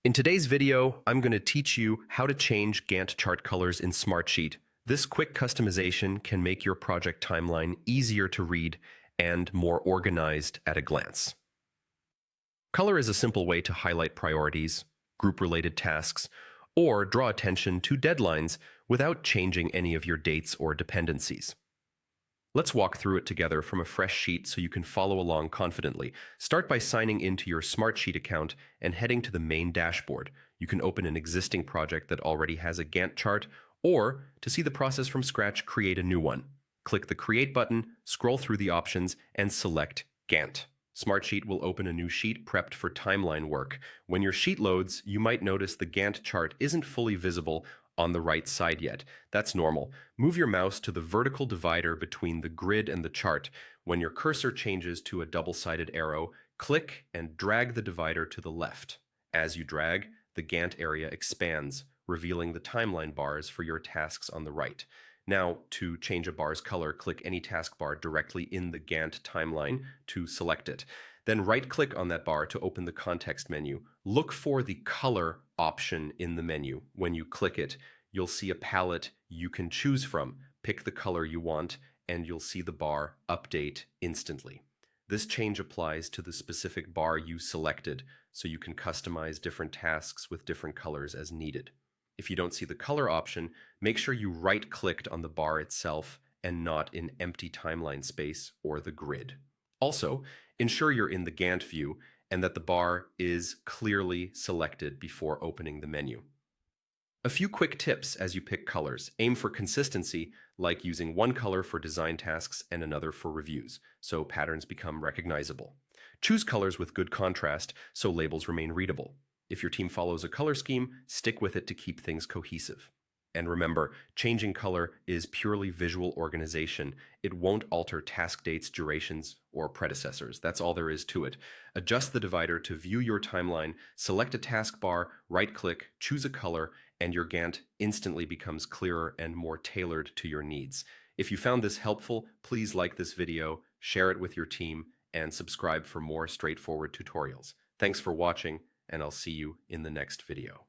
In today's video, I'm going to teach you how to change Gantt chart colors in Smartsheet. This quick customization can make your project timeline easier to read and more organized at a glance. Color is a simple way to highlight priorities, group-related tasks, or draw attention to deadlines without changing any of your dates or dependencies. Let's walk through it together from a fresh sheet so you can follow along confidently. Start by signing into your Smartsheet account and heading to the main dashboard. You can open an existing project that already has a Gantt chart, or to see the process from scratch, create a new one. Click the Create button, scroll through the options, and select Gantt. Smartsheet will open a new sheet prepped for timeline work. When your sheet loads, you might notice the Gantt chart isn't fully visible on the right side yet. That's normal. Move your mouse to the vertical divider between the grid and the chart. When your cursor changes to a double-sided arrow, click and drag the divider to the left. As you drag, the Gantt area expands, revealing the timeline bars for your tasks on the right. Now, to change a bar's color, click any taskbar directly in the Gantt timeline to select it. Then right-click on that bar to open the context menu. Look for the color option in the menu. When you click it, you'll see a palette you can choose from. Pick the color you want, and you'll see the bar update instantly. This change applies to the specific bar you selected, so you can customize different tasks with different colors as needed. If you don't see the color option, make sure you right-clicked on the bar itself and not in empty timeline space or the grid. Also, ensure you're in the Gantt view and that the bar is clearly selected before opening the menu. A few quick tips as you pick colors. Aim for consistency, like using one color for design tasks and another for reviews, so patterns become recognizable. Choose colors with good contrast so labels remain readable. If your team follows a color scheme, stick with it to keep things cohesive. And remember, changing color is purely visual organization. It won't alter task dates, durations, or predecessors. That's all there is to it. Adjust the divider to view your timeline, select a taskbar, right-click, choose a color, and your Gantt instantly becomes clearer and more tailored to your needs. If you found this helpful, please like this video, share it with your team, and subscribe for more straightforward tutorials. Thanks for watching, and I'll see you in the next video.